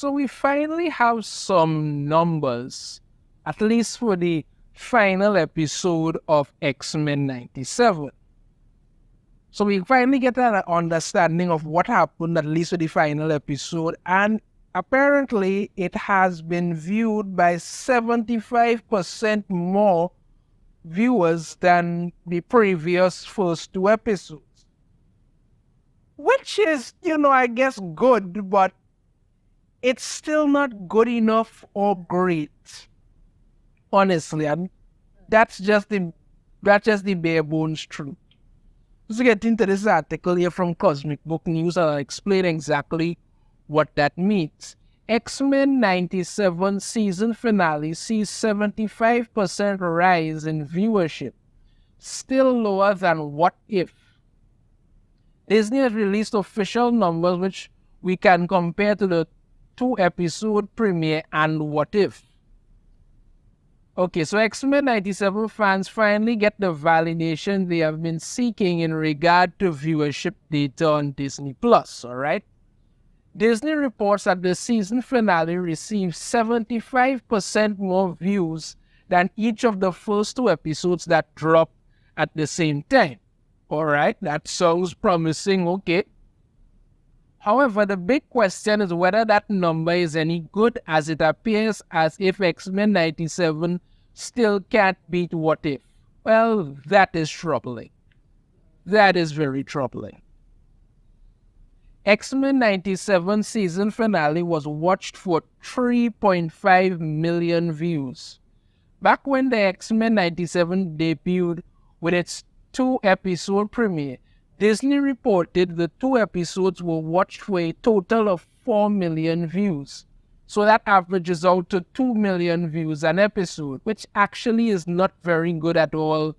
So we finally have some numbers, at least for the final episode of X-Men 97. So we finally get an understanding of what happened, at least for the final episode, and apparently it has been viewed by 75% more viewers than the previous first two episodes. Which is, I guess good, but it's still not good enough or great. Honestly, and that's just the bare bones truth. Let's get into this article here from Cosmic Book News and I'll explain exactly what that means. X-Men 97 season finale sees 75% rise in viewership, still lower than What If. Disney has released official numbers which we can compare to the 2-episode premiere and What If. Okay, so X-Men 97 fans finally get the validation they have been seeking in regard to viewership data on Disney+, alright? Disney reports that the season finale received 75% more views than each of the first two episodes that dropped at the same time. Alright, that sounds promising, okay. However, the big question is whether that number is any good, as it appears as if X-Men 97 still can't beat What If. Well, that is troubling. That is very troubling. X-Men 97 season finale was watched for 3.5 million views. Back when the X-Men 97 debuted with its 2-episode premiere, Disney reported the 2 episodes were watched for a total of 4 million views. So that averages out to 2 million views an episode, which actually is not very good at all,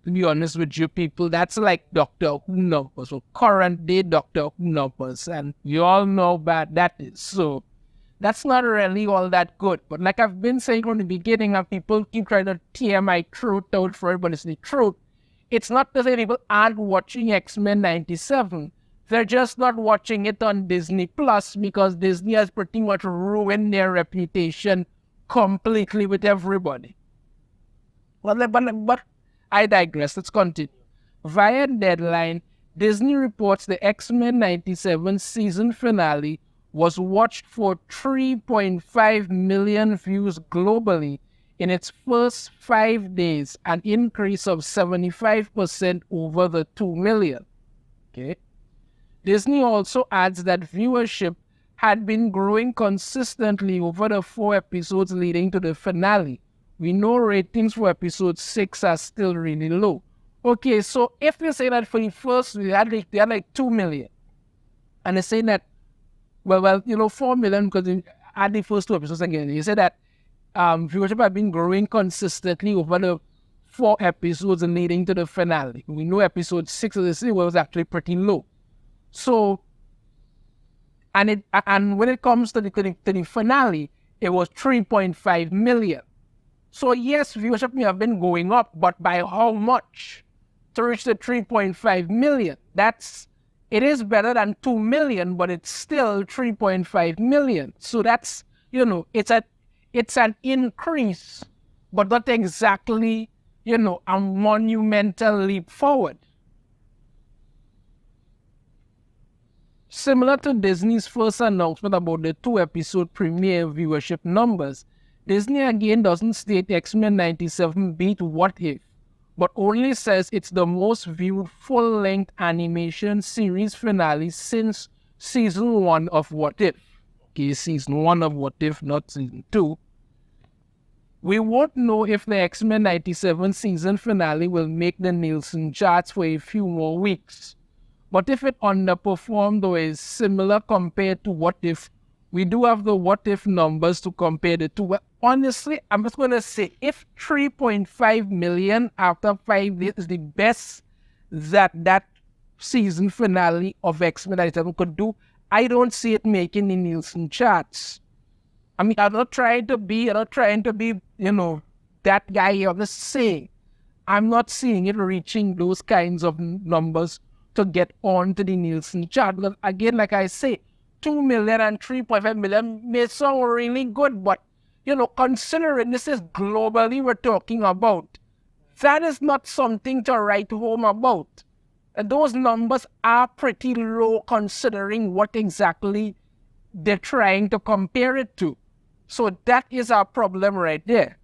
to be honest with you people. That's like Doctor Who numbers, or current day Doctor Who numbers, and you all know how bad that is. So that's not really all that good. But like I've been saying from the beginning, and people keep trying to tear my throat out for it, but it's the truth. It's not to say people aren't watching X-Men 97. They're just not watching it on Disney Plus because Disney has pretty much ruined their reputation completely with everybody. But I digress. Let's continue. Via Deadline, Disney reports the X-Men 97 season finale was watched for 3.5 million views globally in its first 5 days, an increase of 75% over the 2 million. Okay. Disney also adds that viewership had been growing consistently over the 4 episodes leading to the finale. We know ratings for episode 6 are still really low. Okay, so if you say that for the first, they had like 2 million, and they say that, 4 million because they had the first 2 episodes again. You say that viewership had been growing consistently over the 4 episodes leading to the finale. We know episode 6 of the series was actually pretty low. So, and when it comes to the finale, it was 3.5 million. So yes, viewership may have been going up, but by how much to reach the 3.5 million? It is better than 2 million, but it's still 3.5 million. So that's, it's an increase, but not exactly, a monumental leap forward. Similar to Disney's first announcement about the 2-episode premiere viewership numbers, Disney again doesn't state X-Men 97 beat What If, but only says it's the most viewed full-length animation series finale since season 1 of What If. Okay, season 1 of What If, not season 2. We won't know if the X-Men 97 season finale will make the Nielsen charts for a few more weeks. But if it underperformed or is similar compared to What If, we do have the What If numbers to compare the two. Well, honestly, I'm just going to say, if 3.5 million after 5 days is the best that season finale of X-Men 97 could do, I don't see it making the Nielsen charts. I mean, I'm not trying to be, that guy here. I'm just saying, I'm not seeing it reaching those kinds of numbers to get onto the Nielsen chart. Because again, like I say, 2 million and 3.5 million may sound really good, but, considering this is globally we're talking about, that is not something to write home about. And those numbers are pretty low considering what exactly they're trying to compare it to. So that is our problem right there.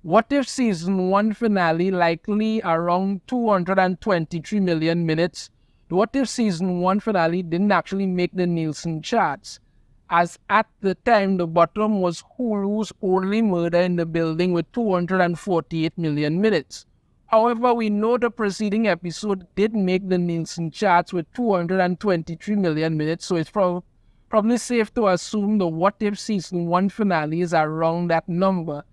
What If Season 1 finale likely around 223 million minutes? The What If Season 1 finale didn't actually make the Nielsen charts, as at the time the bottom was Hulu's Only Murder in the Building with 248 million minutes. However, we know the preceding episode did make the Nielsen charts with 223 million minutes, so it's probably safe to assume the What If Season 1 finale is around that number,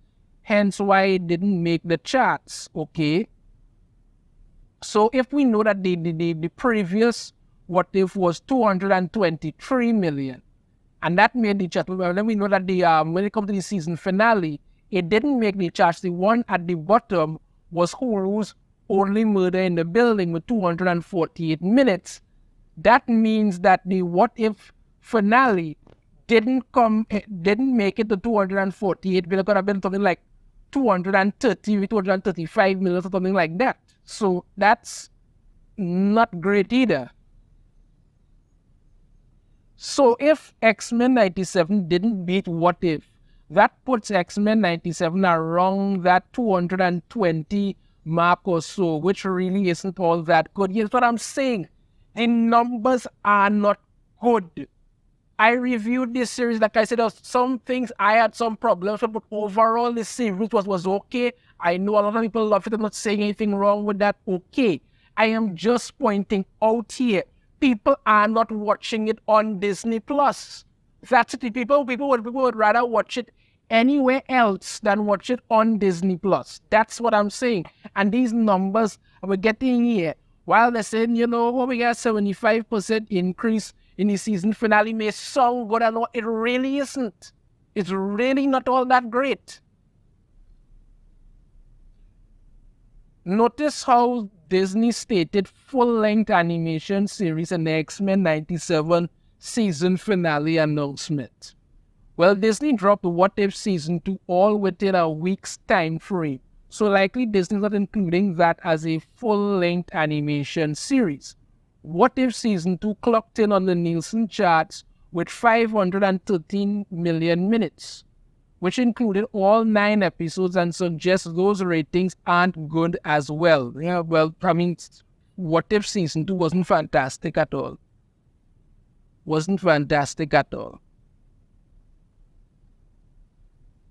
hence why it didn't make the charts, okay? So if we know that the previous What If was 223 million, and that made the chart, well, then we know that when it comes to the season finale, it didn't make the charts. The one at the bottom was Hulu's Only Murder in the Building with 248 minutes. That means that the What If finale didn't make it to 248, but it could have been something like 230, 235 million or something like that. So that's not great either. So if X-Men 97 didn't beat What If, that puts X-Men 97 around that 220 mark or so, which really isn't all that good. Here's what I'm saying. The numbers are not good. I reviewed this series, like I said, there was some things I had some problems with, but overall this series was okay. I know a lot of people love it. I'm not saying anything wrong with that. Okay. I am just pointing out here, people are not watching it on Disney Plus. That's it. People would rather watch it anywhere else than watch it on Disney Plus. That's what I'm saying. And these numbers we're getting here, while they're saying, we got 75% increase in the season finale, may sound good, and it really isn't. It's really not all that great. Notice how Disney stated full-length animation series in the X-Men 97 season finale announcement. Well, Disney dropped What If Season 2 all within a week's time frame, so likely Disney's not including that as a full-length animation series. What If Season 2 clocked in on the Nielsen charts with 513 million minutes, which included all 9 episodes, and suggests those ratings aren't good as well. Yeah, well, I mean, What If Season 2 wasn't fantastic at all. Wasn't fantastic at all.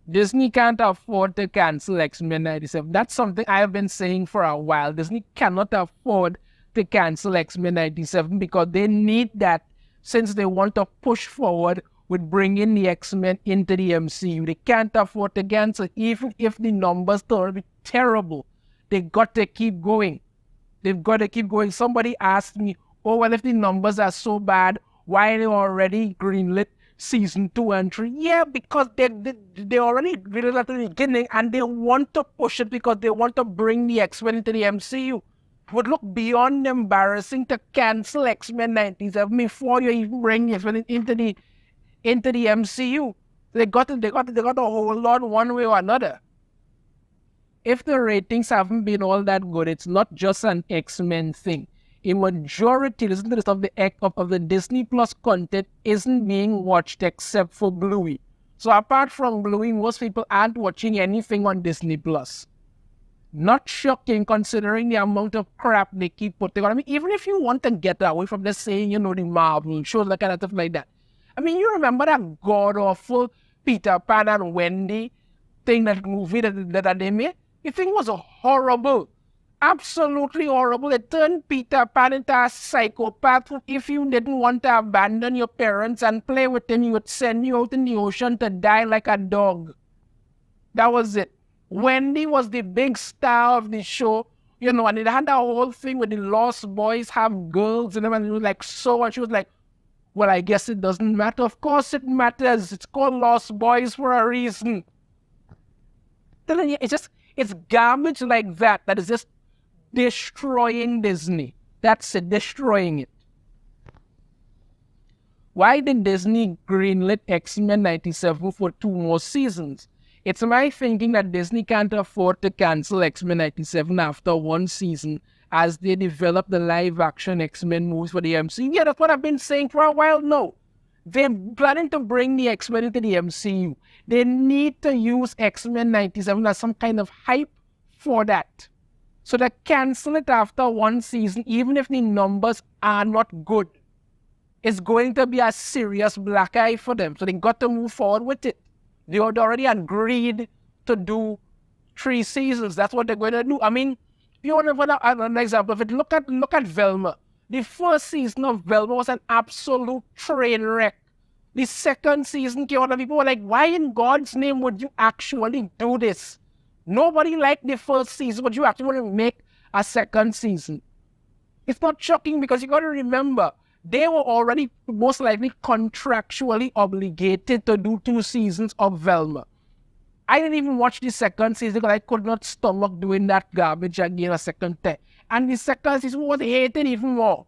Disney can't afford to cancel X-Men 97. That's something I have been saying for a while. Disney cannot afford to cancel X-Men 97 because they need that, since they want to push forward with bringing the X-Men into the MCU. They can't afford to cancel, even if the numbers turn out to be terrible. They got to keep going. They've got to keep going. Somebody asked me, oh, well, if the numbers are so bad, why are they already greenlit season 2 and 3? Yeah, because they already greenlit at the beginning, and they want to push it because they want to bring the X-Men into the MCU. It would look beyond embarrassing to cancel X-Men 97 before you even bring the X-Men into the MCU. They got to hold on one way or another. If the ratings haven't been all that good, it's not just an X-Men thing. A majority, listen to this, of the Disney Plus content isn't being watched except for Bluey. So apart from Bluey, most people aren't watching anything on Disney Plus. Not shocking considering the amount of crap they keep putting on. I mean, even if you want to get away from just saying, the Marvel shows, that kind of stuff like that. I mean, you remember that god-awful Peter Pan and Wendy thing, that movie that they made? The thing was horrible. Absolutely horrible. It turned Peter Pan into a psychopath. If you didn't want to abandon your parents and play with them, he would send you out in the ocean to die like a dog. That was it. Wendy was the big star of the show, and it had that whole thing with the Lost Boys have girls and it was like so, and she was like, well, I guess it doesn't matter. Of course it matters. It's called Lost Boys for a reason. It's garbage like that is just destroying Disney. That's it, destroying it. Why did Disney greenlit X-Men 97 for 2 more seasons? It's my thinking that Disney can't afford to cancel X-Men 97 after 1 season as they develop the live-action X-Men movies for the MCU. Yeah, that's what I've been saying for a while now. They're planning to bring the X-Men into the MCU. They need to use X-Men 97 as some kind of hype for that. So they cancel it after 1 season, even if the numbers are not good. It's going to be a serious black eye for them. So they got to move forward with it. They had already agreed to do 3 seasons. That's what they're going to do. I mean, if you want to put an example of it, look at Velma. The first season of Velma was an absolute train wreck. The second season came out and people were like, why in God's name would you actually do this? Nobody liked the first season, but you actually want to make a second season. It's not shocking because you got to remember, they were already most likely contractually obligated to do 2 seasons of Velma. I didn't even watch the second season because I could not stomach doing that garbage again a second time. And the second season was hated even more.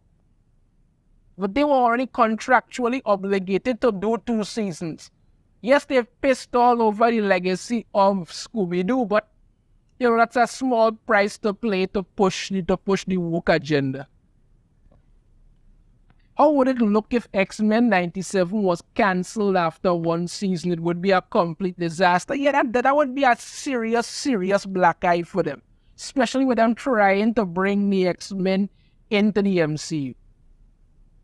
But they were already contractually obligated to do 2 seasons. Yes, they've pissed all over the legacy of Scooby-Doo, but that's a small price to pay to push the woke agenda. How would it look if X-Men 97 was cancelled after 1 season? It would be a complete disaster. Yeah, that would be a serious black eye for them. Especially with them trying to bring the X-Men into the MCU.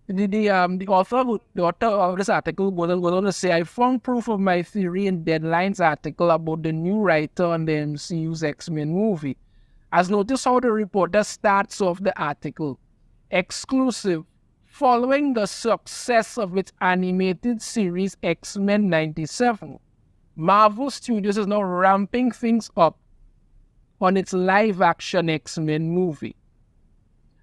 The author of this article goes on to say, I found proof of my theory in Deadline's article about the new writer on the MCU's X-Men movie. As notice how the reporter starts off the article. Exclusive. Following the success of its animated series X-Men 97, Marvel Studios is now ramping things up on its live-action X-Men movie.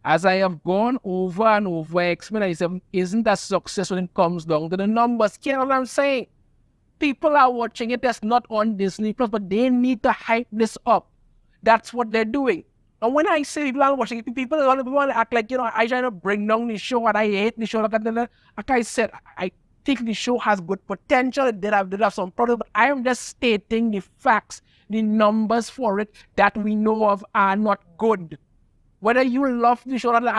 As I have gone over and over, X-Men 97 isn't a success when it comes down to the numbers. You know what I'm saying? People are watching it that's not on Disney Plus, but they need to hype this up. That's what they're doing. And when I say people are watching it, people want to act like, I try to bring down the show and I hate the show. Like I said, I think the show has good potential. It did have some problems, but I am just stating the facts. The numbers for it that we know of are not good. Whether you love the show or not,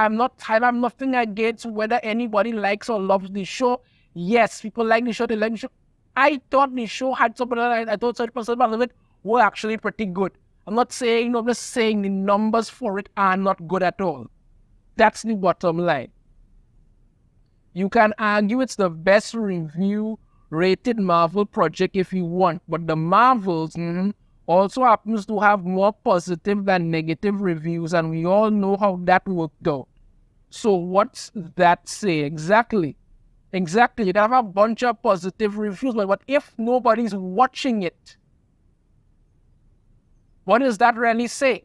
I have nothing against whether anybody likes or loves the show. Yes, people like the show, they like the show. I thought the show had something that I thought 30% of it were actually pretty good. I'm not saying, I'm just saying the numbers for it are not good at all. That's the bottom line. You can argue it's the best review-rated Marvel project if you want, but the Marvels also happens to have more positive than negative reviews, and we all know how that worked out. So what's that say? Exactly. You can have a bunch of positive reviews, but what if nobody's watching it? What does that really say?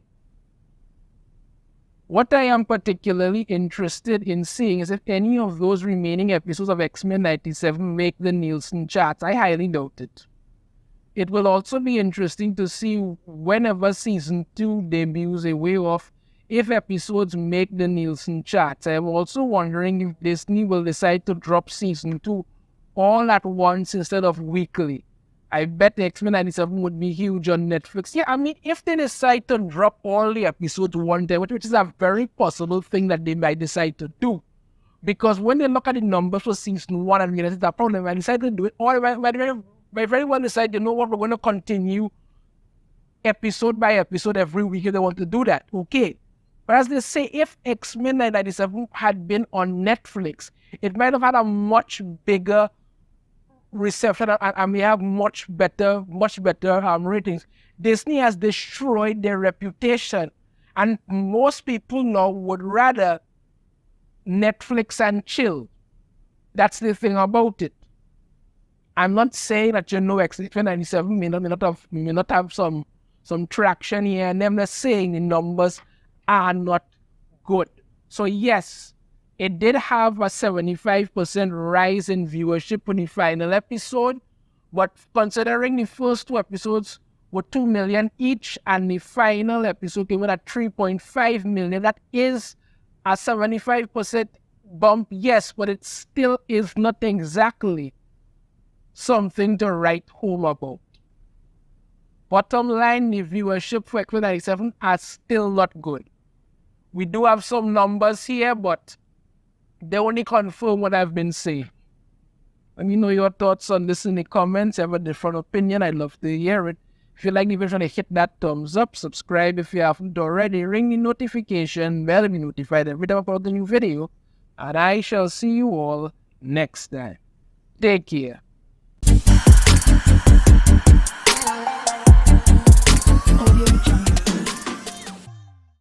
What I am particularly interested in seeing is if any of those remaining episodes of X-Men 97 make the Nielsen charts. I highly doubt it. It will also be interesting to see whenever Season 2 debuts a way off if episodes make the Nielsen charts. I am also wondering if Disney will decide to drop Season 2 all at once instead of weekly. I bet X-Men 97 would be huge on Netflix. Yeah, I mean, if they decide to drop all the episodes one day, which is a very possible thing that they might decide to do. Because when they look at the numbers for Season 1 and realize it's a problem, I decide to do it, or by very well decide, you know what, we're going to continue episode by episode every week if they want to do that. Okay. But as they say, if X-Men 97 had been on Netflix, it might have had a much bigger reception and we have much better ratings. Disney has destroyed their reputation, and most people now would rather Netflix and chill. That's the thing about it. I'm not saying that X-Men 97 may not have some traction here, and I'm not saying the numbers are not good. So yes, it did have a 75% rise in viewership for the final episode, but considering the first 2 episodes were 2 million each and the final episode came in at 3.5 million, that is a 75% bump, yes, but it still is not exactly something to write home about. Bottom line, the viewership for X-Men 97 are still not good. We do have some numbers here, but they only confirm what I've been saying. Let me know your thoughts on this in the comments. Have a different opinion, I'd love to hear it. If you like the video, hit that thumbs up, subscribe if you haven't already, ring the notification bell to be notified every time I upload a new video, and I shall see you all next time. Take care.